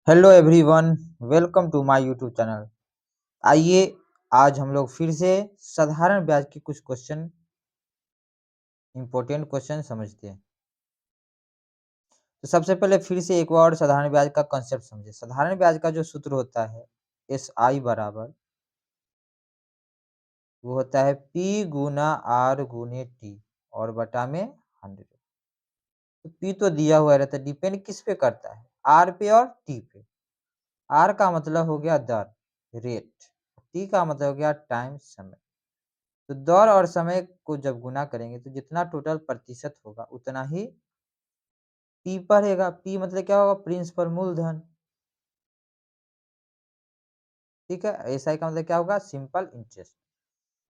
Hello everyone, welcome to my YouTube channel. आइए आज हम लोग फिर से साधारण ब्याज के कुछ इंपॉर्टेंट क्वेश्चन समझते हैं। तो सबसे पहले फिर से एक बार साधारण ब्याज का कंसेप्ट समझे। साधारण ब्याज का जो सूत्र होता है एस आई बराबर वो होता है पी गुना आर गुने टी और बटा में 100। तो पी तो दिया हुआ रहता है, डिपेंड किस पे करता है, आर पे और टी पे। आर का मतलब हो गया दर, रेट। टी का मतलब हो गया टाइम, समय। तो दर और समय को जब गुना करेंगे तो जितना टोटल प्रतिशत होगा उतना ही पी पड़ेगा। पी मतलब क्या होगा, प्रिंसिपल मूलधन। ठीक है, एसआई का मतलब क्या होगा, सिंपल इंटरेस्ट।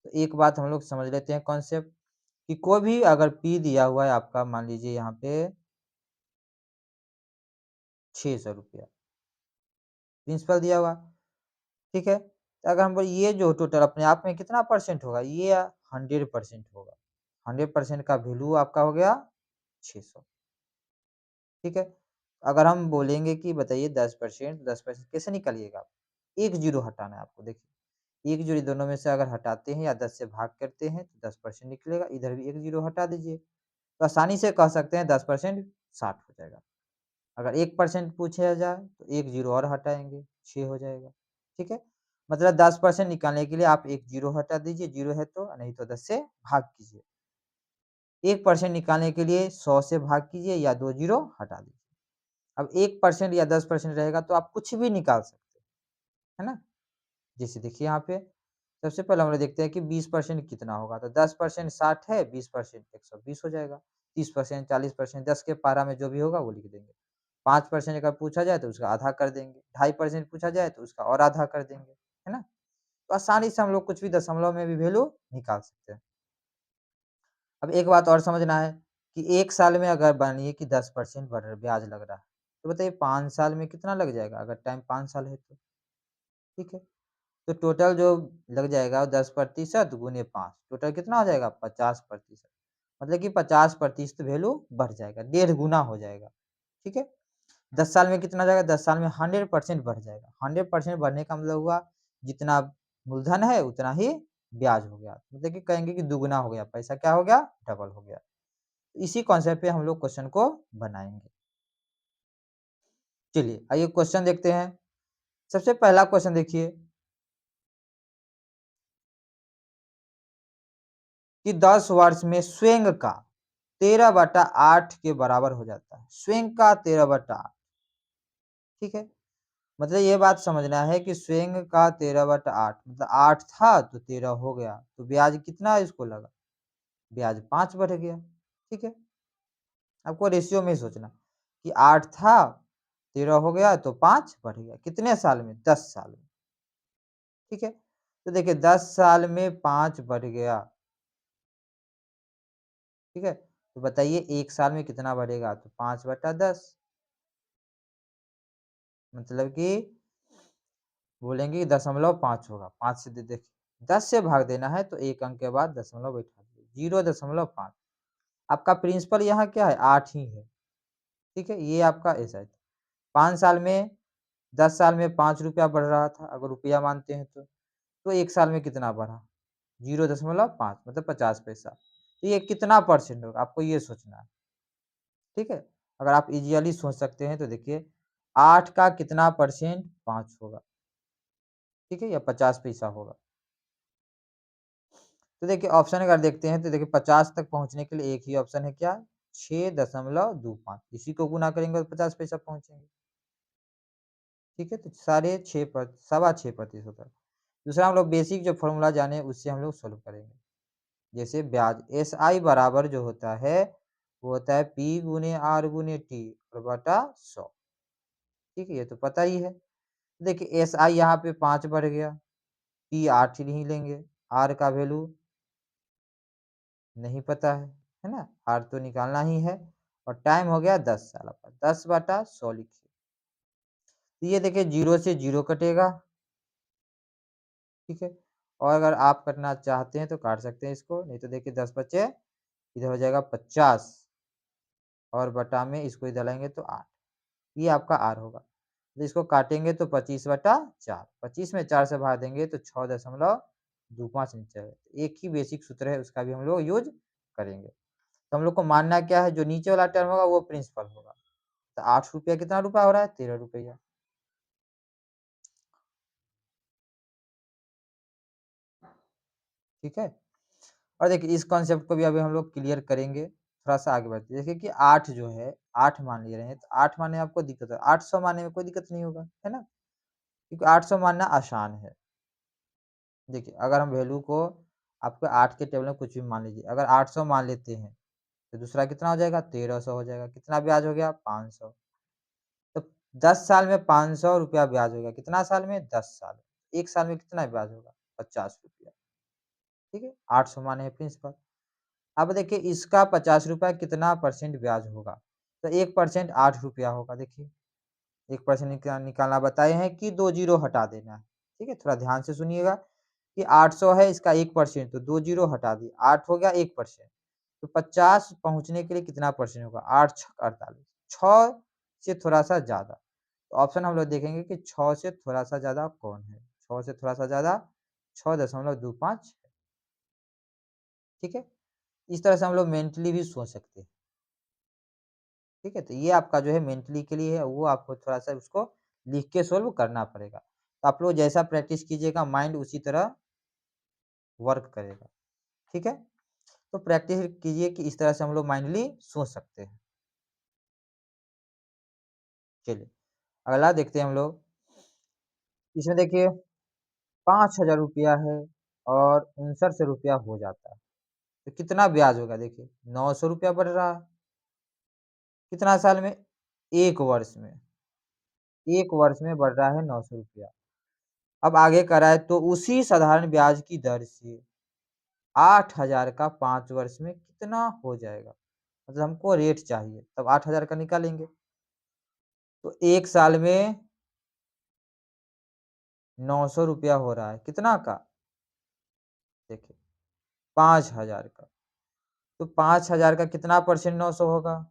तो एक बात हम लोग समझ लेते हैं कॉन्सेप्ट कि कोई भी अगर पी दिया हुआ है आपका, मान लीजिए यहाँ पे 600 रुपया प्रिंसिपल दिया हुआ। ठीक है, तो अगर हम ये जो टोटल अपने आप में कितना परसेंट होगा, ये 100% होगा। 100% का वैल्यू आपका हो गया 600। ठीक है, अगर हम बोलेंगे कि बताइए 10%, 10% कैसे निकालिएगा आप, एक जीरो हटाना है आपको। देखिए एक जीरो दोनों में से अगर हटाते हैं या 10 से भाग करते हैं तो 10% निकलेगा, इधर भी एक जीरो हटा दीजिए तो आसानी से कह सकते हैं 10% 60 हो जाएगा। अगर 1% पूछा जाए तो एक जीरो और हटाएंगे, 6 हो जाएगा। ठीक है, मतलब 10% निकालने के लिए आप एक जीरो हटा दीजिए, जीरो है तो, नहीं तो 10 से भाग कीजिए। 1% निकालने के लिए 100 से भाग कीजिए या दो जीरो हटा दीजिए। अब 1% या 10% रहेगा तो आप कुछ भी निकाल सकते हैं, है ना। जैसे देखिए यहाँ पे सबसे पहले हम लोग देखते हैं कि 20% कितना होगा। तो 10% 60 है, 20% 120 हो जाएगा। 30% 40% 10 के पारा में जो भी होगा वो लिख देंगे। 5% अगर पूछा जाए तो उसका आधा कर देंगे, 2.5% पूछा जाए तो उसका और आधा कर देंगे, है ना। तो आसानी से हम लोग कुछ भी दशमलव में भी वैल्यू निकाल सकते हैं। अब एक बात और समझना है कि एक साल में अगर मानिए कि 10% ब्याज लग रहा है तो बताइए 5 साल में कितना लग जाएगा, अगर टाइम 5 साल है तो। ठीक है, तो टोटल जो लग जाएगा 10% गुने 5, टोटल कितना हो जाएगा 50%। मतलब कि 50% वैल्यू बढ़ जाएगा, 1.5 गुना हो जाएगा। ठीक है, 10 साल में कितना जाएगा, 10 साल में 100% बढ़ जाएगा। 100% बढ़ने का मतलब हुआ जितना मूलधन है उतना ही ब्याज हो गया। मतलब कि कहेंगे कि दुगुना हो गया, पैसा क्या हो गया, डबल हो गया। इसी कॉन्सेप्ट पे हम लोग क्वेश्चन को बनाएंगे। चलिए आइए क्वेश्चन देखते हैं। सबसे पहला क्वेश्चन देखिए कि 10 वर्ष में स्वयं का 13/8 के बराबर हो जाता है। स्वयं का 13/8। ठीक है, मतलब ये बात समझना है कि स्वयं का 13/8 मतलब 8 था तो 13 हो गया, तो ब्याज कितना इसको लगा, ब्याज 5 बढ़ गया। ठीक है, आपको रेशियो में सोचना कि 8 था 13 हो गया तो 5 बढ़ गया। कितने साल में, 10 साल में। ठीक है, तो देखिए 10 साल में 5 बढ़ गया। ठीक है, तो बताइए एक साल में कितना बढ़ेगा, तो 5/10। मतलब कि बोलेंगे 0.5 होगा, 5 से देखिए 10 से भाग देना है तो एक अंक के बाद दशमलव बैठा दीजिए, 0.5। आपका प्रिंसिपल यहाँ क्या है, 8 ही है। ठीक है, ये आपका ऐसा है। 5 साल में, 10 साल में 5 रुपया बढ़ रहा था अगर रुपया मानते हैं तो एक साल में कितना बढ़ा, 0.5 मतलब 50 पैसा। तो ये कितना परसेंट होगा, आपको ये सोचना है। ठीक है, अगर आप इजियली सोच सकते हैं तो देखिए 8 का कितना परसेंट, 5 होगा। ठीक है, या 50 पैसा होगा। तो देखिए ऑप्शन अगर देखते हैं तो देखिए 50 तक पहुंचने के लिए एक ही ऑप्शन है, क्या, 6.25। इसी को गुना करेंगे तो 50 पैसा पहुंचेंगे। ठीक है, तो साढ़े छः पर 6.25 होता है। दूसरा हम लोग बेसिक जो फॉर्मूला जाने उससे हम लोग सोल्व करेंगे। जैसे ब्याज एस आई बराबर जो होता है वो होता है पी गुने आर गुने टी और बटा 100। ठीक है, ये तो पता ही है। देखिए एस आई यहाँ पे 5 बढ़ गया, पी 8 ही नहीं लेंगे, आर का वैल्यू नहीं पता है ना, आर तो निकालना ही है। और टाइम हो गया 10 साल का, 10/100 लिखिए। तो ये देखिए जीरो से जीरो कटेगा। ठीक है, और अगर आप कटना चाहते हैं तो काट सकते हैं इसको, नहीं तो देखिए 10 बचे, इधर हो जाएगा 50 और बटा में इसको इधर लाएंगे तो 8। ये आपका आर होगा। तो इसको काटेंगे तो 25/4, 25 में 4 से भाग देंगे तो 6.25 नीचे आएगा। एक ही बेसिक सूत्र है, उसका भी हम लोग यूज़ करेंगे। तो हम लोग को मानना क्या है, जो नीचे वाला टर्म होगा वो प्रिंसिपल होगा। तो ₹8 कितना रुपया हो रहा है? ₹13। ठीक है? और देखिए इस कॉन्सेप्ट को भी अभी हम लोग क्लियर करेंगे, थोड़ा-सा आगे बढ़ते हैं। देखिए कि 8 जो है, 8 मान ले रहे हैं, तो 8 मानने में आपको दिक्कत है, 800 मानने में कोई दिक्कत नहीं होगा, है ना? क्योंकि 800 मानना आसान है। देखिए, अगर हम वैल्यू को आपको 8 के टेबल में कुछ भी मान लीजिए, अगर 800 मान लेते हैं, तो दूसरा कितना हो जाएगा? 1300 हो जाएगा। कितना ब्याज हो गया? 500। तो 10 साल में ₹500 ब्याज होगा। कितना साल में? 10 साल। 1 साल में कितना ब्याज होगा? ₹50। ठीक है? 800 माने हैं प्रिंसिपल। अब देखिए इसका ₹50 कितना परसेंट ब्याज होगा? तो 1% ₹8 होगा देखिए। 1% निकालना बताए हैं कि 2 जीरो हटा देना है। ठीक है? थोड़ा ध्यान से सुनिएगा कि 800 है इसका 1% तो 2 जीरो हटा दिए, 8 हो गया 1%। तो 50 पहुँचने के लिए कितना परसेंट होगा? 8 छक 48, 6 से थोड़ा-सा ज़्यादा। तो ऑप्शन हम लोग देखेंगे कि 6 से थोड़ा-सा ज़्यादा कौन है? 6 से थोड़ा-सा ज़्यादा 6.25 ठीक है? इस तरह से हम लोग मेंटली भी सोच सकते हैं। ठीक है? तो ये आपका जो है मेंटली के लिए है, वो आपको थोड़ा-सा उसको लिख के सॉल्व करना पड़ेगा। तो आप लोग जैसा प्रैक्टिस कीजिएगा माइंड उसी तरह वर्क करेगा। ठीक है? तो प्रैक्टिस कीजिए कि इस तरह से हम लोग माइंडली सोच सकते हैं। चलिए, अगला देखते हैं हम लोग। इसमें देखिए ₹5000 है और ₹59 हो जाता है। तो कितना ब्याज होगा देखिए, ₹900 बढ़ रहा है। कितना साल में? 1 वर्ष में। 1 वर्ष में बढ़ रहा है ₹900। अब आगे कराए तो उसी साधारण ब्याज की दर से 8,000 का 5 वर्ष में कितना हो जाएगा? मतलब हमको रेट चाहिए, तब 8,000 का निकालेंगे। तो 1 साल में ₹900 हो रहा है, कितना का? देखिए 5,000 का। तो 5,000 का कितना परसेंट 900 होगा?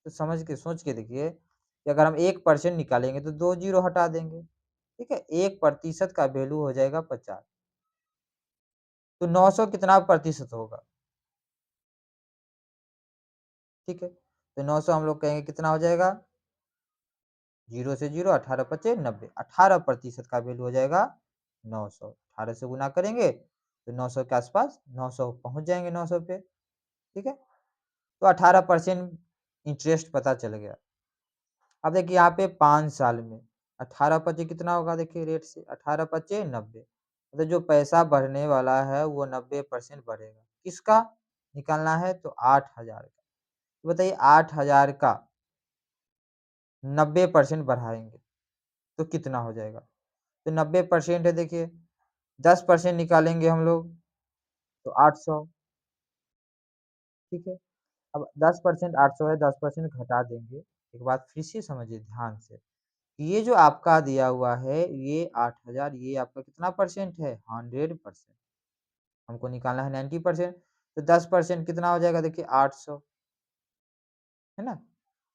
तो समझ के सोच के देखिए कि अगर हम 1% निकालेंगे तो 2 जीरो हटा देंगे, ठीक है? 1% का वैल्यू हो जाएगा 50। तो 900 कितना प्रतिशत होगा? ठीक है? तो 900 हम लोग कहेंगे कितना हो जाएगा? 0 से 0 18 पचे 90 18% का वैल्यू हो जाएगा 900। 18 से गुना करेंगे तो 900 के आसपास 900 पहुँच जाएँगे 900 पे, ठीक है? तो 18% इंटरेस्ट पता चल गया। अब देखिए यहाँ पे 5 साल में 18 पचे कितना होगा देखिए रेट से 18 पचे 90 मतलब जो पैसा बढ़ने वाला है वो 90% बढ़ेगा। किसका निकालना है? तो 8,000 का। तो बताइए 8,000 का 90% बढ़ाएँगे तो कितना हो जाएगा? तो 90% है देखिए 10% निकालेंगे हम लोग तो 800 ठीक है। अब 10% 800 है 10% घटा देंगे। एक बात फिर से समझिए ध्यान से। ये जो आपका दिया हुआ है ये 8,000 ये आपका कितना परसेंट है? 100%। हमको निकालना है 90% तो 10% कितना हो जाएगा देखिए 800 है ना?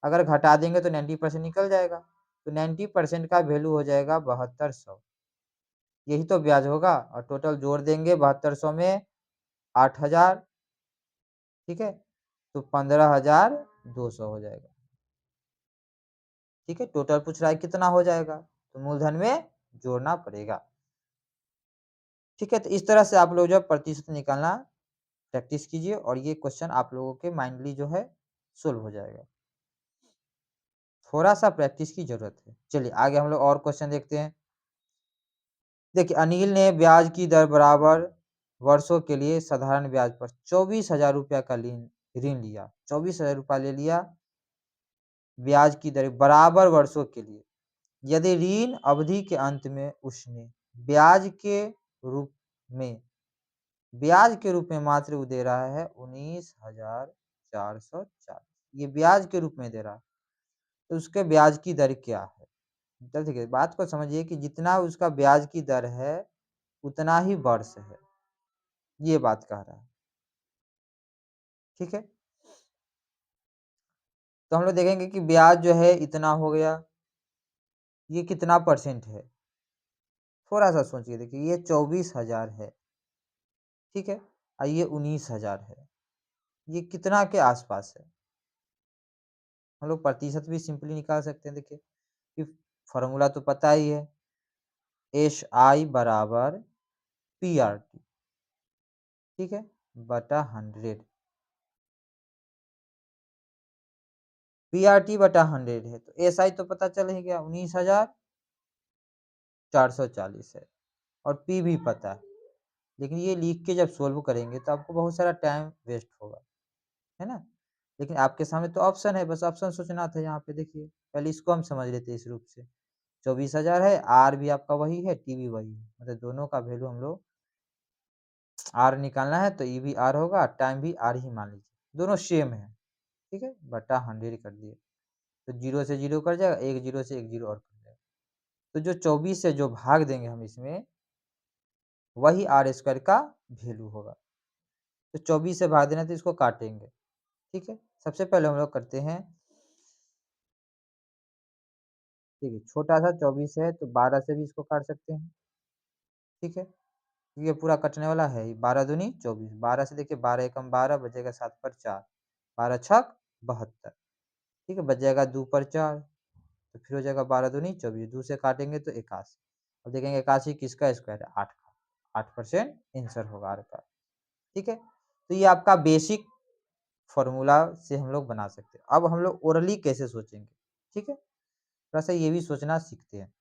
अगर घटा देंगे तो 90% निकल जाएगा। तो 90% का वैल्यू हो जाएगा 7200 यही तो ब्याज होगा और टोटल जोड़ देंगे 7200 में 8,000 ठीक है? तो 15,200 हो जाएगा। ठीक है? टोटल पूछ रहा है कितना हो जाएगा? तो मूलधन में जोड़ना पड़ेगा। ठीक है? तो इस तरह से आप लोग जो है प्रतिशत निकालना प्रैक्टिस कीजिए और ये क्वेश्चन आप लोगों के माइंडली जो है सॉल्व हो जाएगा। थोड़ा-सा प्रैक्टिस की ज़रूरत है। चलिए आगे हम लोग और क्वेश्चन देखते हैं। देखिए अनिल ने ब्याज की दर बराबर वर्षों के लिए साधारण ब्याज पर ₹24,000 का ऋण लिया। ₹24,000 ले लिया ब्याज की दर बराबर वर्षों के लिए। यदि ऋण अवधि के अंत में उसने ब्याज के रूप में ब्याज के रूप में मात्र वो दे रहा है 19,440 ये ब्याज के रूप में दे रहा है तो उसके ब्याज की दर क्या है? तो देखिए बात को समझिए कि जितना उसका ब्याज की दर है उतना ही वर्ष है ये बात कह रहा है ठीक है तो हम लोग देखेंगे कि ब्याज जो है इतना हो गया ये कितना परसेंट है? थोड़ा सा सोचिए, देखिए ये 24,000 है, ठीक है, और ये 19,000 है, ये कितना के आसपास है? हम लोग प्रतिशत भी सिंपली निकाल सकते हैं, देखिए कि फॉर्मूला तो पता ही है, एस आई बराबर पी आर टी, ठीक है, बटा 100। पी आर टी बटा 100 है, तो एस आई तो पता चल ही गया, 19,440 है, और पी भी पता है। लेकिन ये लिख के जब सोल्व करेंगे तो आपको बहुत सारा टाइम वेस्ट होगा, है ना? लेकिन आपके सामने तो ऑप्शन है, बस ऑप्शन सोचना था यहाँ पे, देखिए पहले इसको हम समझ लेते हैं इस रूप से। 24,000 है, आर भी आपका वही है, टी भी वही है, मतलब दोनों का वैल्यू हम लोग आर निकालना है, तो ई भी आर होगा, टाइम भी आर ही मान लीजिए, दोनों सेम है, ठीक है, बटा 100 कर दिए, तो जीरो से जीरो कट जाएगा, एक जीरो से एक जीरो और कट जाएगा, तो जो 24 से जो भाग देंगे हम इसमें, वही आर स्क्वायर का वैल्यू होगा। तो 24 से भाग देना, तो इसको काटेंगे, ठीक है। सबसे पहले हम लोग करते हैं, ठीक है, छोटा सा 24 है तो 12 से भी इसको काट सकते हैं, ठीक है, ये पूरा कटने वाला है, 12 दूनी 24, 12 से देखिए 12 एकम 12, बचेगा 7 पर 4, 12 छक 72, ठीक है, बच जाएगा 2 पर 4, तो फिर हो जाएगा 12 दूनी 24, 2 से काटेंगे तो 81। अब देखेंगे 81 किसका स्क्वायर है, 8 का, 8% आंसर होगा आर का, ठीक है। तो ये आपका बेसिक फॉर्मूला से हम लोग बना सकते हैं। अब हम लोग ओरली कैसे सोचेंगे, ठीक है, थोड़ा सा ये भी सोचना सीखते हैं।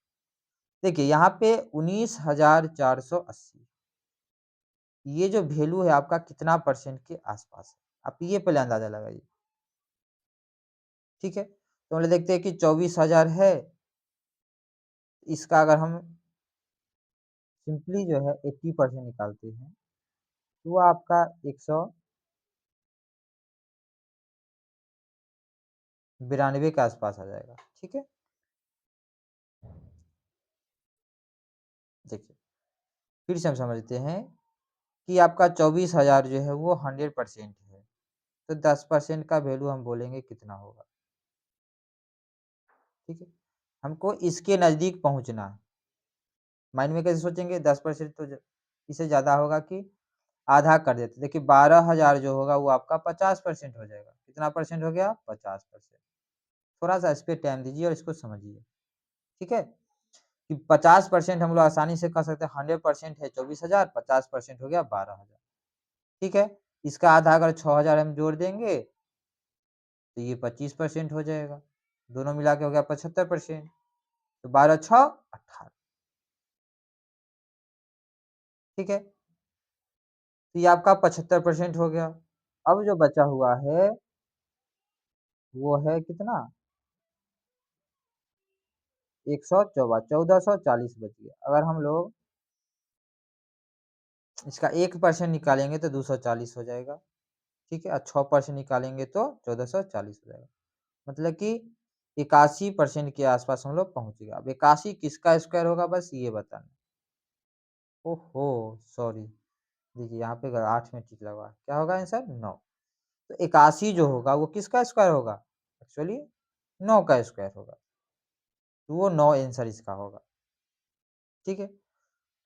देखिए यहाँ पे 19,480, ये जो वैल्यू है आपका कितना परसेंट के आसपास है, आप ये पहले अंदाजा लगाइए, ठीक है। तो हम लोग देखते हैं कि 24,000 है, इसका अगर हम सिंपली जो है 80% निकालते हैं, तो वो आपका 192 के आसपास आ जाएगा, ठीक है। देखिए फिर से हम समझते हैं कि आपका 24,000 जो है वो 100% है, तो 10% का वैल्यू हम बोलेंगे कितना होगा, ठीक है। हमको इसके नज़दीक पहुंचना है, माइंड में कैसे सोचेंगे, 10% तो इससे ज़्यादा होगा कि आधा कर देते, देखिए 12,000 जो होगा वो आपका 50% हो जाएगा, कितना परसेंट हो गया, 50%। थोड़ा सा इस पे टाइम दीजिए और इसको समझिए, ठीक है, कि 50% हम लोग आसानी से कर सकते हैं, 100% है 24,000, 50% हो गया 12,000, ठीक है। इसका आधा अगर 6,000 हम जोड़ देंगे तो ये 25% हो जाएगा, दोनों मिला के हो गया 75%, तो 12 6 18, ठीक है, तो ये आपका 75% हो गया। अब जो बचा हुआ है वो है कितना, 1440 बच गया। अगर हम लोग इसका 1% निकालेंगे तो 240 हो जाएगा, ठीक है, और 6% निकालेंगे तो 1440 हो जाएगा, मतलब कि 81% के आसपास हम लोग पहुंच गए। अब 81 किसका स्क्वायर होगा, बस ये बताना। ओहो सॉरी, देखिए यहाँ पे 8 में टिक लगा, क्या होगा आंसर, 9। तो 81 जो होगा वो किसका स्क्वायर होगा, एक्चुअली 9 का स्क्वायर होगा, तो वो 9 आंसर इसका होगा, ठीक है।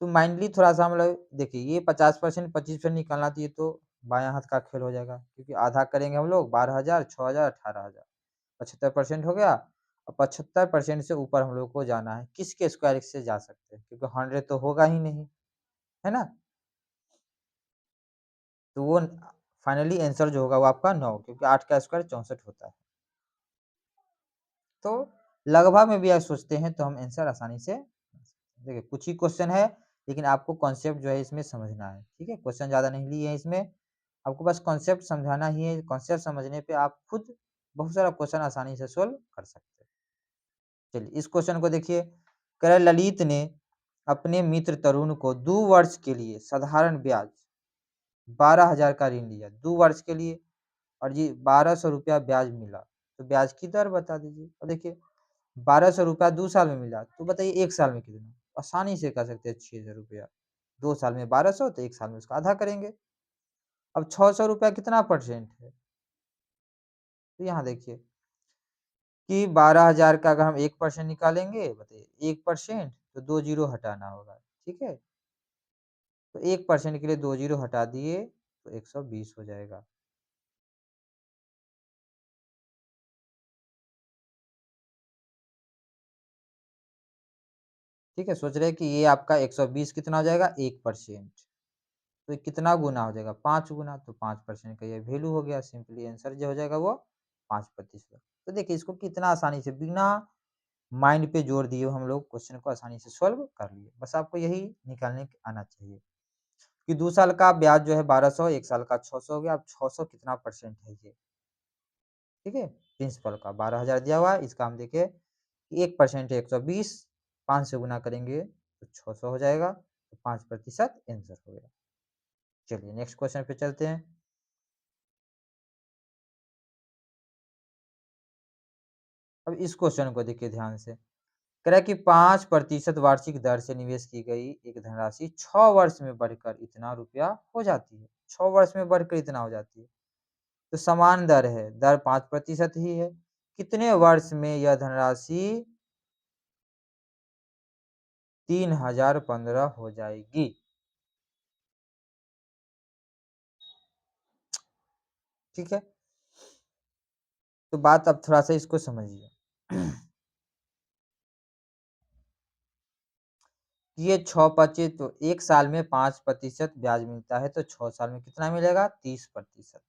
तो माइंडली थोड़ा सा हम लोग देखिए, ये 50% 25% निकालना, तो ये तो बायां हाथ का खेल हो जाएगा, क्योंकि आधा करेंगे हम लोग, 12,000 6,000 18,000, 75% हो गया, और 75% से ऊपर हम लोग को जाना है, किसके स्क्वायर से जा सकते हैं, क्योंकि 100 तो होगा ही नहीं, है ना। तो वो फाइनली आंसर जो होगा वो आपका 9, क्योंकि 8 का स्क्वायर 64 होता है। तो लगभग में भी आप सोचते हैं तो हम आंसर आसानी से, देखिए कुछ ही क्वेश्चन है, लेकिन आपको कॉन्सेप्ट जो है इसमें समझना है, ठीक है, क्वेश्चन ज़्यादा नहीं लिए हैं इसमें, आपको बस कॉन्सेप्ट समझाना ही है, कॉन्सेप्ट समझने पे आप खुद बहुत सारा क्वेश्चन आसानी से सोल्व कर सकते हैं। चलिए इस क्वेश्चन को देखिए, कह रहा है ललित ने अपने मित्र तरुण को 2 वर्ष के लिए साधारण ब्याज 12,000 का ऋण लिया, 2 वर्ष के लिए, और जी 1,200 रुपया ब्याज मिला, तो ब्याज की दर बता दीजिए। और देखिए 1,200 रुपया 2 साल में मिला, तो बताइए 1 साल में कितना, आसानी से कर सकते हैं 6,000 रुपया, 2 साल में 1,200, तो 1 साल में उसका आधा करेंगे। अब 600 रुपया कितना परसेंट है, तो यहाँ देखिए कि 12,000 का अगर हम 1% निकालेंगे, बताइए 1% तो 2 जीरो हटाना होगा, ठीक है? तो 1% के लिए 2 जीरो हटा दिए तो 120 हो जाएगा। ठीक है? सोच रहे हैं कि ये आपका 120 कितना हो जाएगा? 1%। तो ये कितना गुना हो जाएगा? 5 गुना, तो 5% का ये वैल्यू हो गया। सिंपली आंसर जो हो जाएगा वो 5%। तो देखिए इसको कितना आसानी से बिना माइंड पे जोर दिए हम लोग क्वेश्चन को आसानी से सॉल्व कर लिए। बस आपको यही निकालने आना चाहिए कि 2 साल का ब्याज जो है 1200, 1 साल का 600 हो गया। अब 600 कितना परसेंट है ये? ठीक है? प्रिंसिपल का 12,000 दिया हुआ है, इसका हम देखें कि 1% है 120, 5 से गुना करेंगे तो 600 हो जाएगा, तो 5% आंसर हो गया। चलिए नेक्स्ट क्वेश्चन पे चलते हैं। अब इस क्वेश्चन को देखिए ध्यान से। कह रहा है कि 5% वार्षिक दर से निवेश की गई एक धनराशि 6 वर्ष में बढ़कर इतना रुपया हो जाती है। 6 वर्ष में बढ़कर इतना हो जाती है। तो समान दर है, दर 5% ही है। कितने वर्ष में यह धनराशि 3015 हो जाएगी? ठीक है? तो बात अब थोड़ा-सा इसको समझिए। ये 6 बचे तो 1 साल में 5% ब्याज मिलता है, तो 6 साल में कितना मिलेगा? 30%।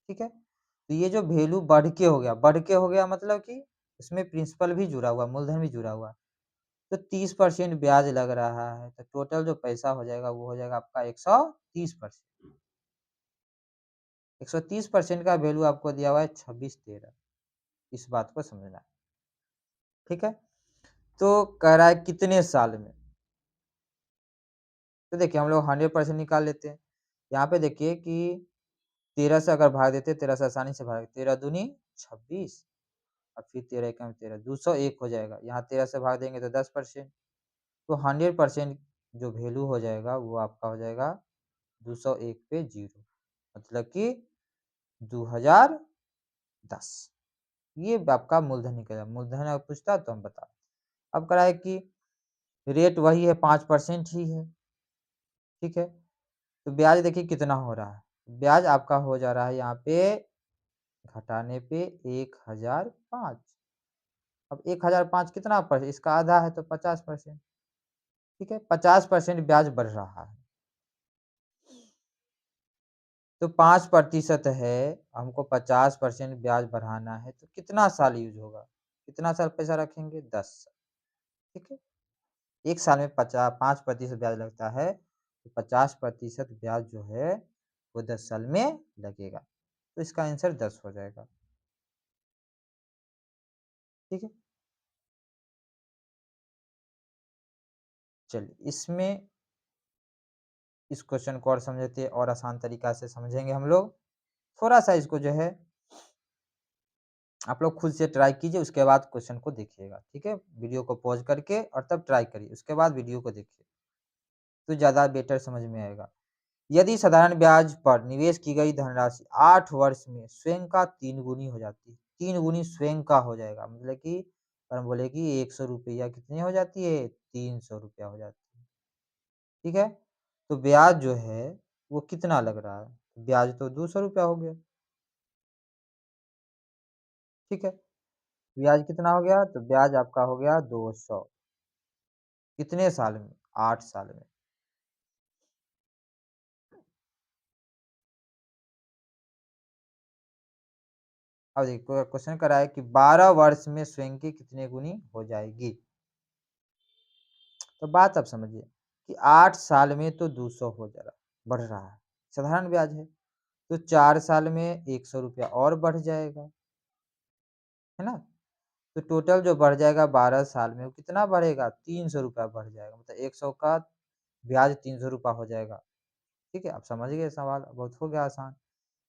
ठीक है? तो ये जो वैल्यू बढ़ के हो गया मतलब कि इसमें प्रिंसिपल भी जुड़ा हुआ, मूलधन भी जुड़ा हुआ। तो 30% ब्याज लग रहा है, तो टोटल जो पैसा हो जाएगा वो हो जाएगा आपका 130%। 130% का वैल्यू आपको दिया हुआ है 2613। इस बात को समझना है। ठीक है? तो कह रहा है कितने साल में? तो देखिए हम लोग 100% निकाल लेते हैं। यहाँ पे देखिए कि 13 से अगर भाग देते हैं, 13 से आसानी से भाग 13 दूनी 26 और फिर 13 एकम 13, 201 हो जाएगा। यहाँ 13 से भाग देंगे तो 10%। तो 100% जो वैल्यू हो जाएगा वो आपका हो जाएगा 201 पे 0, मतलब कि 2010। ये आपका मूलधन निकलेगा। मूलधन अगर पूछता तो हम बता। अब करा है कि रेट वही है, 5% ही है। ठीक है? तो ब्याज देखिए कितना हो रहा है। ब्याज आपका हो जा रहा है यहाँ पे घटाने पे 1005। अब 1005 कितना परसेंट? इसका आधा है तो 50%। ठीक है? 50% ब्याज बढ़ रहा है। तो 5% है, हमको 50% ब्याज बढ़ाना है, तो कितना साल यूज होगा? कितना साल पैसा रखेंगे? 10 साल। ठीक है? 1 साल में 5% ब्याज लगता है, तो 50% ब्याज जो है वो 10 साल में लगेगा। तो इसका आंसर 10 हो जाएगा। ठीक है? चलिए इसमें इस क्वेश्चन को और समझते हैं और आसान तरीका से समझेंगे हम लोग। थोड़ा-सा इसको जो है आप लोग खुद से ट्राई कीजिए, उसके बाद क्वेश्चन को देखिएगा। ठीक है? वीडियो को पॉज़ करके और तब ट्राई करिए, उसके बाद वीडियो को देखिए, तो ज़्यादा बेटर समझ में आएगा। यदि साधारण ब्याज पर निवेश की गई धनराशि 8 वर्ष में स्वयं का 3 गुनी हो जाती है, 3 गुनी स्वयं का हो जाएगा, मतलब कि अगर हम बोले कि 100 रुपया कितनी हो जाती है? 300 रुपया हो जाती है। ठीक है? तो ब्याज जो है वो कितना लग रहा है? ब्याज तो 200 रुपया हो गया। ठीक है? ब्याज कितना हो गया? तो ब्याज आपका हो गया 200। कितने साल में? 8 साल में। अब देखिए क्वेश्चन कर रहा है कि 12 वर्ष में स्वयं की कितने गुनी हो जाएगी? तो बात आप समझिए कि 8 साल में तो 200 हो जा रहा बढ़ रहा है, साधारण ब्याज है। तो 4 साल में 100 रुपया और बढ़ जाएगा, है ना? तो टोटल जो बढ़ जाएगा 12 साल में वो कितना बढ़ेगा? 300 रुपया बढ़ जाएगा, मतलब 100 का ब्याज 300 रुपया हो जाएगा। ठीक है? आप समझ गए सवाल, बहुत हो गया आसान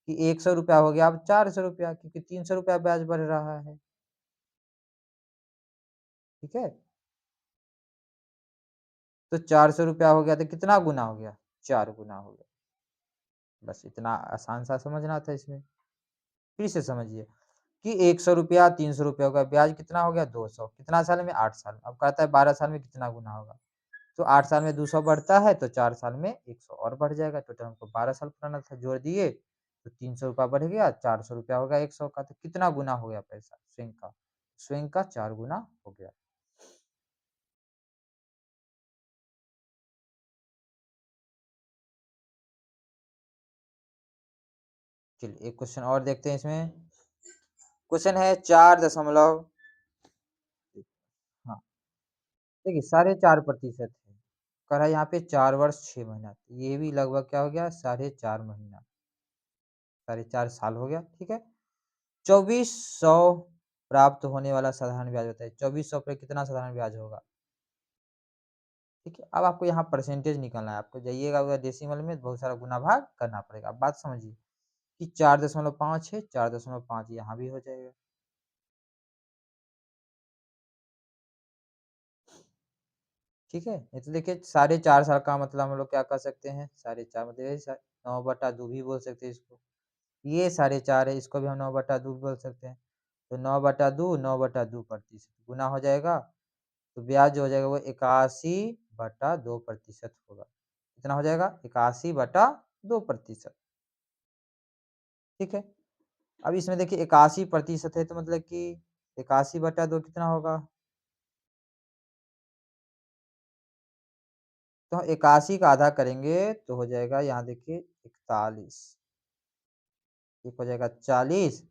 कि 100 रुपया हो गया अब 400 रुपया, क्योंकि 300 रुपया ब्याज बढ़ रहा है। ठीक है? तो 400 रुपया हो गया तो कितना गुना हो गया? 4 गुना हो गया। बस इतना आसान सा समझना था इसमें। फिर से समझिए कि 100 रुपया 300 रुपया होगा, ब्याज कितना हो गया 200, कितना साल में 8 साल में। अब कहता है 12 साल में कितना गुना होगा, तो 8 साल में 200 बढ़ता है तो 4 साल में 100 और बढ़ जाएगा। टोटल हमको 12 साल पुराना था, जोड़ दिए तो 300 रुपया बढ़ गया, 400 रुपया हो गया 100 का, तो कितना गुना हो गया पैसा स्विंग का, स्विंग का 4 गुना हो गया। चलिए एक क्वेश्चन और देखते हैं इसमें। क्वेश्चन है 4 दशमलव, हाँ देखिए 4.5% है, कह रहा है यहाँ पे 4 वर्ष 6 महीना, तो ये भी लगभग क्या हो गया 4.5 महीना, 4.5 साल हो गया। ठीक है, 2400 प्राप्त होने वाला साधारण ब्याज होता है, 2400 पे कितना साधारण ब्याज होगा। ठीक है, अब आपको यहाँ परसेंटेज निकालना है, आपको जाइएगा उधर डेसिमल में बहुत सारा गुना भाग करना पड़ेगा। अब बात समझिए कि 4.5 है, 4.5 यहाँ भी हो जाएगा। ठीक है, तो देखिए 4.5 साल का मतलब हम लोग क्या कर सकते हैं, 4.5 मतलब 9/2 भी बोल सकते हैं इसको। ये 4.5 है, इसको भी हम 9/2 बोल सकते हैं। तो 9/2 9/2% गुना हो जाएगा, तो ब्याज जो हो जाएगा वो 81/2% होगा। कितना हो जाएगा 81/2%। ठीक है, अब इसमें देखिए 81% है, तो मतलब कि 81/2 कितना होगा, तो 81 का आधा करेंगे तो हो जाएगा, यहाँ देखिए 41, एक हो जाएगा 40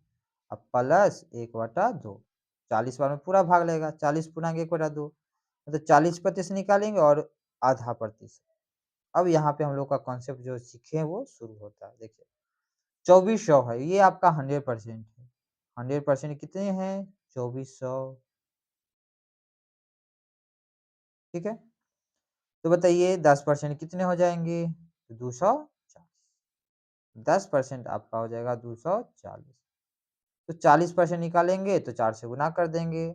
अब प्लस 1/2, 40 बार में पूरा भाग लेगा, 40 पूर्णांक 1/2 मतलब 40% निकालेंगे और आधा प्रतिशत। अब यहाँ पे हम लोग का कॉन्सेप्ट जो सीखे हैं वो शुरू होता है। देखिए 2400 है, ये आपका 100% है, 100% कितने हैं 2400। ठीक है, तो बताइए 10% कितने हो जाएंगे, 240, 10% आपका हो जाएगा 240, तो 40% निकालेंगे तो 4 से गुना कर देंगे,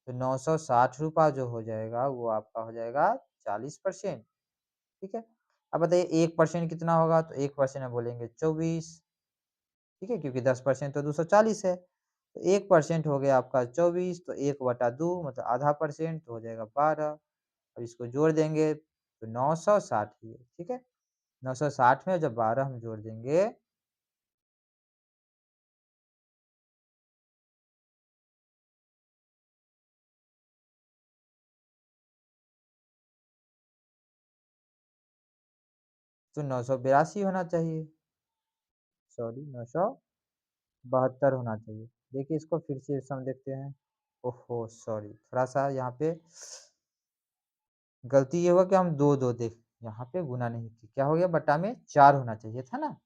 तो 960 रुपया जो हो जाएगा वो आपका हो जाएगा 40%। ठीक है, अब बताइए 1% कितना होगा, तो 1% में बोलेंगे 24। ठीक है, क्योंकि 10% तो 240 है, तो 1% हो गया आपका 24, तो 1/2 मतलब आधा परसेंट तो हो जाएगा 12। अब इसको जोड़ देंगे तो 960 ही है। ठीक है, 960 में जब 12 हम जोड़ देंगे तो 982 होना चाहिए, सॉरी 972 होना चाहिए। देखिए इसको फिर से सम देखते हैं। ओहो सॉरी, थोड़ा सा यहाँ पे गलती ये हुआ कि हम दो दो देख, यहाँ पे गुना नहीं की, क्या हो गया बटा में 4 होना चाहिए था ना।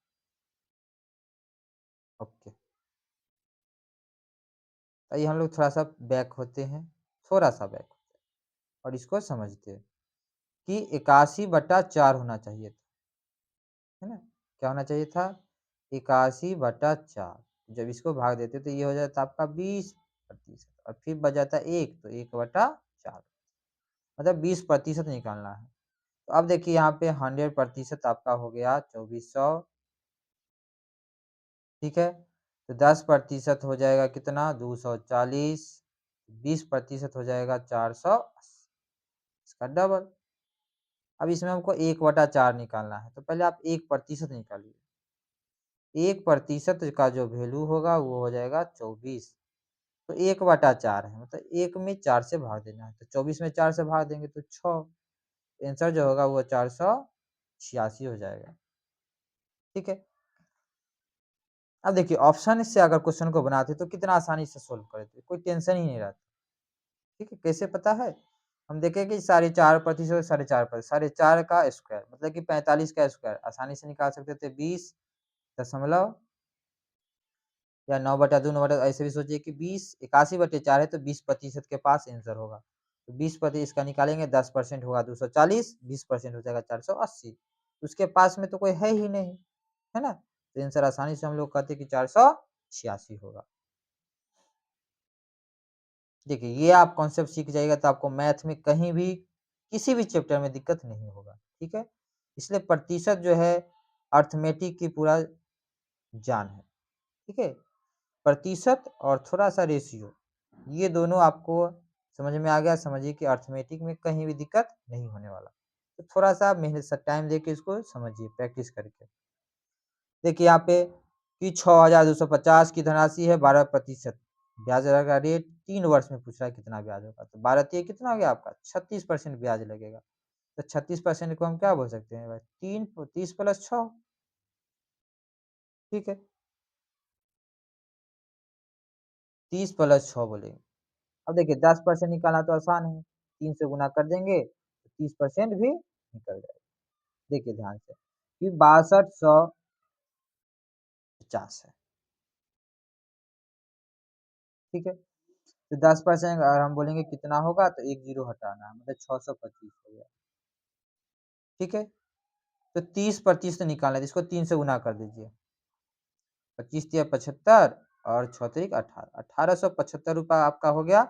ओके, आइए हम लोग थोड़ा सा बैक होते हैं, थोड़ा सा बैक होते हैं और इसको समझते हैं कि 81/4 होना चाहिए था, है ना। क्या होना चाहिए था 81/4, जब इसको भाग देते तो ये हो जाता आपका 20% और फिर बच जाता एक, तो 1/4 मतलब 20% निकालना है। तो अब देखिए यहाँ पे 100% आपका हो गया 2400। ठीक है, तो 10% हो जाएगा कितना 240, 20% हो जाएगा 480, इसका डबल। अब इसमें हमको 1/4 निकालना है, तो पहले आप 1% निकालिए, 1% का जो वैल्यू होगा वो हो जाएगा 24, तो 1/4 है, मतलब 1 में 4 से भाग देना है, तो 24 में 4 से भाग देंगे तो 6, आंसर जो होगा वो 486 हो जाएगा। ठीक है, अब देखिए ऑप्शन से अगर क्वेश्चन को बनाते तो कितना आसानी से सोल्व कर देते, कोई टेंशन ही नहीं रहता। ठीक है, कैसे पता है, हम देखें कि 4.5% 4.5%, 4.5 का स्क्वायर मतलब कि 45 का स्क्वायर आसानी से निकाल सकते थे 20 दशमलव या 9/2 9/2, ऐसे भी सोचिए कि 20 81/4 है तो 20% के पास आंसर होगा, तो 20% इसका निकालेंगे 10% होगा 240, 20% हो जाएगा 480, उसके पास में तो कोई है ही नहीं, है ना, तो आंसर आसानी से हम लोग कहते हैं कि 486 होगा। देखिए ये आप कॉन्सेप्ट सीख जाइएगा तो आपको मैथ में कहीं भी किसी भी चैप्टर में दिक्कत नहीं होगा। ठीक है, इसलिए प्रतिशत जो है अर्थमेटिक की पूरा जान है। ठीक है, प्रतिशत और थोड़ा-सा रेशियो, ये दोनों आपको समझ में आ गया, समझिए कि अरिथमेटिक में कहीं भी दिक्कत नहीं होने वाला। तो थोड़ा-सा मेहनत से टाइम देके इसको समझिए प्रैक्टिस करके। देखिए यहाँ पे कि 6250 की धनराशि है, 12% ब्याज दर का रेट 3 वर्ष में पूछ रहा है कितना ब्याज होगा, तो 12 तिया कितना हो गया आपका 36% ब्याज लगेगा। तो 36% को हम क्या बोल सकते हैं भाई 3 30 प्लस 6, ठीक है, 30 प्लस 6 बोलेंगे। अब देखिए 10% निकालना तो आसान है, 3 से गुना कर देंगे तो 30% भी निकल जाएगा। देखिए ध्यान से कि 6250 है, ठीक है। तो 10% अगर हम बोलेंगे कितना होगा तो एक जीरो हटाना है, मतलब 625 हो गया, ठीक है। तो 30% निकालना है, तो इसको 3 से गुना कर दीजिए, 25 तिया 75 और 6 तिरिक 18, 1875 आपका हो गया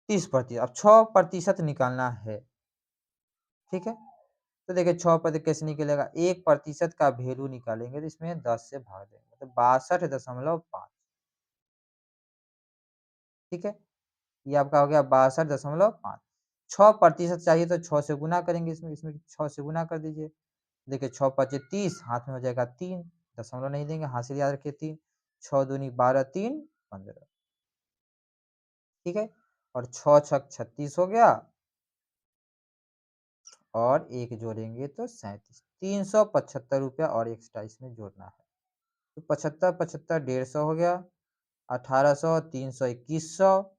30%। अब 6% निकालना है, ठीक है। तो देखिए 6% कैसे निकलेगा, 1% का वैल्यू निकालेंगे तो इसमें 10 से भाग देंगे, तो 62.5, ठीक है। ये आपका हो गया 62.5। 6% चाहिए तो 6 से गुना करेंगे, इसमें 6 से गुना कर दीजिए। देखिए 6 पचे 30, हाथ में हो जाएगा 3, दशमलव नहीं देंगे, हाथ से याद रखिए 3, 6 दूनी 12, 3 15, ठीक है। और 6 छक 36 हो गया, और एक जोड़ेंगे तो 37, 375 और एक्स्ट्रा इसमें जोड़ना है। तो 75 75 150 हो गया, 1800 300 2100,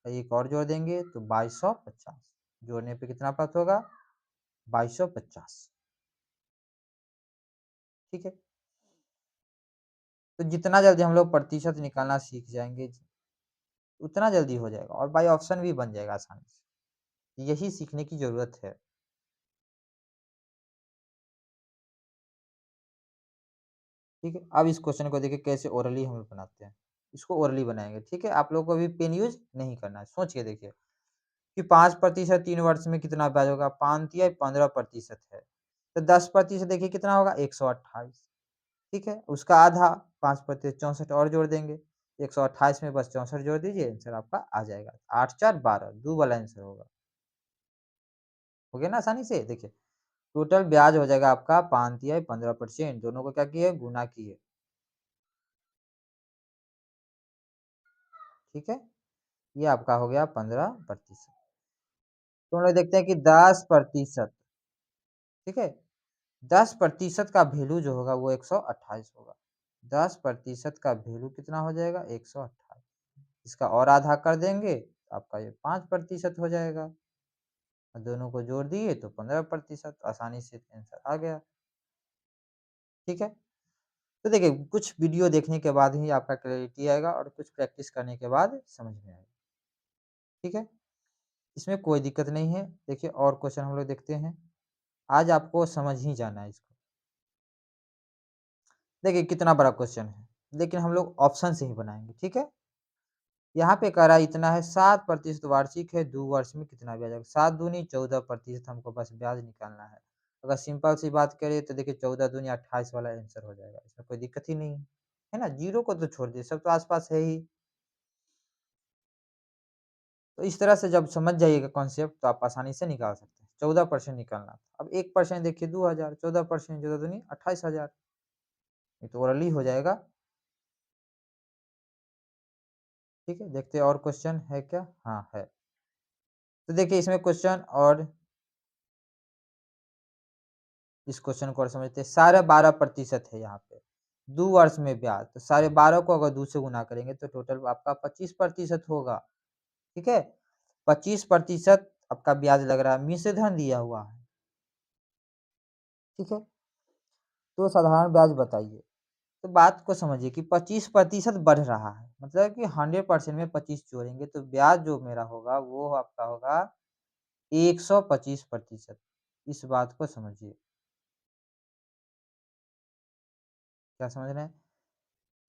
एक और जोड़ देंगे तो 2250, जोड़ने पे कितना प्राप्त होगा 2250, ठीक है। तो जितना जल्दी हम लोग प्रतिशत निकालना सीख जाएंगे उतना जल्दी हो जाएगा, और बाई ऑप्शन भी बन जाएगा आसानी से। यही सीखने की जरूरत है, ठीक है। अब इस क्वेश्चन को देखिए कैसे ओरली हम लोग बनाते हैं, इसको ओरली बनाएंगे, ठीक है। आप लोग को अभी पेन यूज नहीं करना है, सोच के देखिए कि 5% 3 वर्ष में कितना ब्याज होगा, 5 या 15% है, तो 10% देखिए कितना होगा 128, ठीक है। उसका आधा 5% 64 और जोड़ देंगे, 128 में बस 64 जोड़ दीजिए, आंसर आपका आ जाएगा 8 4 12, दो वाला आंसर होगा, हो गया ना आसानी से। देखिए टोटल ब्याज हो जाएगा आपका 5 या 15%, दोनों को क्या किए गुना किए, ठीक है। ये आपका हो गया 15%। तो हम लोग देखते हैं कि 10%, ठीक है, 10% का वैल्यू जो होगा वो 128 होगा, 10% का वैल्यू कितना हो जाएगा 128, इसका और आधा कर देंगे तो आपका ये 5% हो जाएगा, और दोनों को जोड़ दिए तो 15%, आसानी से आंसर आ गया, ठीक है। तो देखिए कुछ वीडियो देखने के बाद ही आपका क्लैरिटी आएगा, और कुछ प्रैक्टिस करने के बाद समझ में आएगा, ठीक है। इसमें कोई दिक्कत नहीं है। देखिए और क्वेश्चन हम लोग देखते हैं, आज आपको समझ ही जाना है इसको। देखिए कितना बड़ा क्वेश्चन है, लेकिन हम लोग ऑप्शन से ही बनाएंगे, ठीक है। यहाँ पे कह रहा है इतना है, 7% वार्षिक है, 2 वर्ष में कितना ब्याज आएगा, 7 दूनी 14%, हमको बस ब्याज निकालना है। अगर सिंपल सी बात करें तो देखिए 14 दूनी 28 वाला आंसर हो जाएगा, इसमें कोई दिक्कत ही नहीं है ना, जीरो को तो छोड़ दिए, सब तो आसपास है ही। तो इस तरह से जब समझ जाइएगा कॉन्सेप्ट तो आप आसानी से निकाल सकते हैं। 14% निकालना था, अब 1% देखिए 2000, 14% 14 दूनी 28,000, ये तो ओरली हो जाएगा, ठीक है। देखते हैं और क्वेश्चन है क्या, हाँ है। तो देखिए इसमें क्वेश्चन, और इस क्वेश्चन को और समझते हैं, 12.5% है यहाँ पे, 2 वर्ष में ब्याज, तो 12.5 को अगर 2 से गुना करेंगे तो टोटल आपका 25% होगा, ठीक है। 25% आपका ब्याज लग रहा है, मिश्र धन दिया हुआ है, ठीक है। तो साधारण ब्याज बताइए, तो बात को समझिए कि 25% बढ़ रहा है, मतलब कि 100% में 25 जोड़ेंगे तो ब्याज जो मेरा होगा वो आपका होगा 125%, इस बात को समझिए, क्या समझ रहे हैं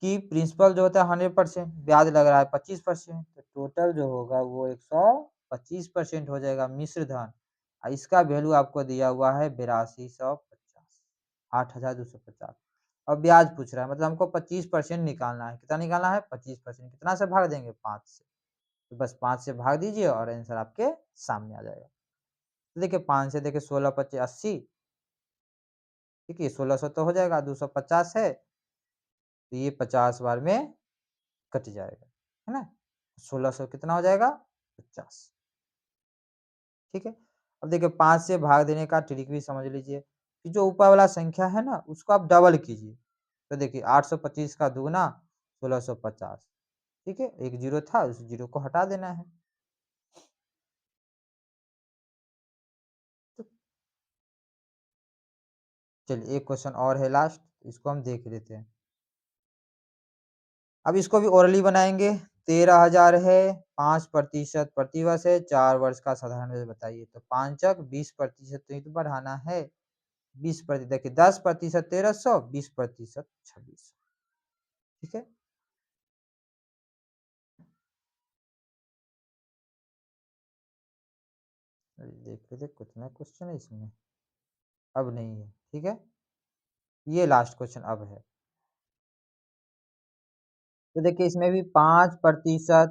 कि प्रिंसिपल जो होता है 100%, ब्याज लग रहा है 25%, तो टोटल जो होगा वो 125% हो जाएगा मिश्र धन, और इसका वैल्यू आपको दिया हुआ है 8250, 8250, और ब्याज पूछ रहा है, मतलब हमको 25% निकालना है। कितना निकालना है? 25%। कितना से भाग देंगे? 5 से। तो बस 5 से भाग दीजिए और आंसर आपके सामने आ जाएगा। तो देखिए 5 से देखिए 16 पच्चे 80, ठीक है, 1600 तो हो जाएगा, 250 है, तो ये 50 बार में कट जाएगा, है ना? 1600 कितना हो जाएगा? 50, ठीक है। अब देखिए 5 से भाग देने का ट्रिक भी समझ लीजिए कि जो ऊपर वाला संख्या है ना, उसको आप डबल कीजिए। तो देखिए 825 का दुगना 1650, ठीक है, एक जीरो था, उस जीरो को हटा देना है। तो चलिए एक क्वेश्चन और है लास्ट, इसको हम देख लेते हैं। अब इसको भी ओरली बनाएंगे। 13,000 है, 5% प्रतिवर्ष है, 4 वर्ष का साधारण ब्याज बताइए। तो 5 20% तो ये तो बढ़ाना है। 20% देखिए 10% 1300, 20% 2600, ठीक है। देख लेते कितना क्वेश्चन है इसमें। अब नहीं है, ठीक है। ये लास्ट क्वेश्चन अब है। तो देखिए इसमें भी 5%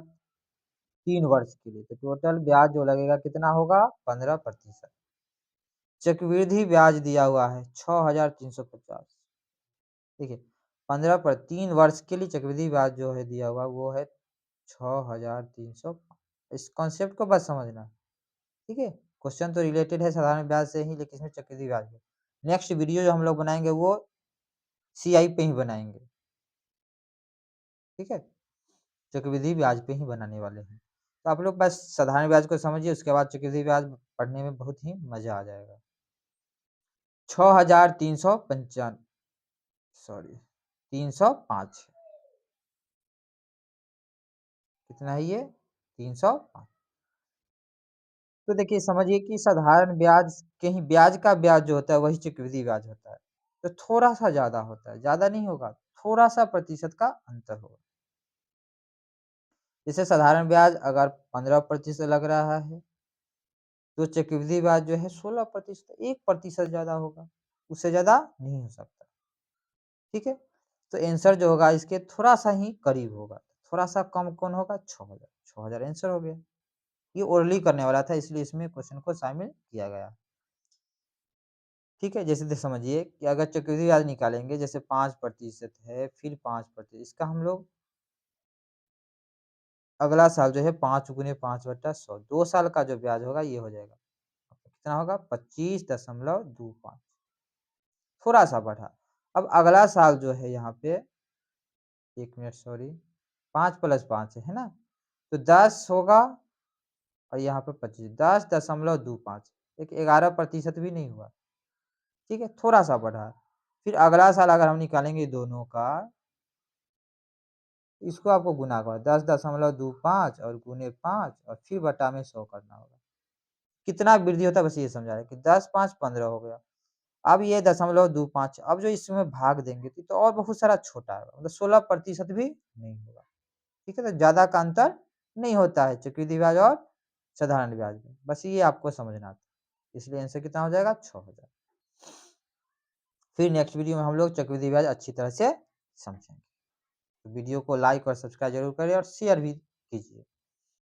3 वर्ष के लिए, तो टोटल ब्याज जो लगेगा कितना होगा? 15%। चक्रवृद्धि ब्याज दिया हुआ है 6,350, ठीक है। 3 वर्ष के लिए चक्रवृद्धि ब्याज जो है दिया हुआ वो है 6,300। इस कॉन्सेप्ट को बस समझना, ठीक है। क्वेश्चन तो रिलेटेड है साधारण ब्याज से ही, लेकिन इसमें चक्रवृद्धि ब्याज है। नेक्स्ट वीडियो जो हम लोग बनाएंगे वो सीआई पे ही बनाएंगे, ठीक है। चक्रवृद्धि ब्याज पे ही बनाने वाले हैं। तो आप लोग बस साधारण ब्याज को समझिए, उसके बाद चक्रवृद्धि ब्याज पढ़ने में बहुत ही मजा आ जाएगा। 6,355, सॉरी 305, कितना है ये? 305। तो देखिए समझिए कि साधारण ब्याज के ही ब्याज का ब्याज जो होता है वही चक्रवृद्धि ब्याज होता है। तो थोड़ा सा ज्यादा होता है, ज्यादा नहीं होगा, थोड़ा सा प्रतिशत का अंतर होगा। जैसे साधारण ब्याज अगर 15% लग रहा है, तो चक्रवृद्धि ब्याज जो है 16%, 1% ज्यादा होगा, उससे ज्यादा नहीं हो सकता, ठीक है। तो आंसर जो होगा इसके थोड़ा सा ही करीब होगा, थोड़ा सा कम कौन होगा? 6,000, 6,000 आंसर हो गया। ये ओरली करने वाला था, इसलिए इसमें क्वेश्चन को शामिल किया गया, ठीक है। जैसे समझिए कि अगर चक्रवृद्धि ब्याज निकालेंगे, जैसे 5% है, फिर 5%, इसका हम लोग अगला साल जो है 5 × 5/100, 2 साल का जो ब्याज होगा ये हो जाएगा, कितना होगा? 25.25, थोड़ा सा बढ़ा। अब अगला साल जो है यहाँ पे, 1 मिनट सॉरी, 5 + 5 है ना, तो 10 होगा, और यहाँ पे 25, 10.25, एक 11% भी नहीं हुआ, ठीक है, थोड़ा सा बढ़ा। फिर अगला साल अगर हम निकालेंगे दोनों का, इसको आपको गुना करो, 10.25 और गुने 5 और फिर बटा में 100 करना होगा। कितना वृद्धि होता है बस ये समझा रहे हैं कि 10 5 15 हो गया। अब ये 0.25, अब जो इसमें भाग देंगे तो और बहुत सारा छोटा है, मतलब 16% भी नहीं होगा, ठीक है। तो ज्यादा का अंतर नहीं होता है चक्रवृद्धि ब्याज और साधारण ब्याज में, बस ये आपको समझना था। इसलिए आंसर कितना हो जाएगा? 6,000। फिर नेक्स्ट वीडियो में हम लोग चक्रवृद्धि ब्याज अच्छी तरह से समझेंगे। तो वीडियो को लाइक और सब्सक्राइब जरूर करें और शेयर भी कीजिए।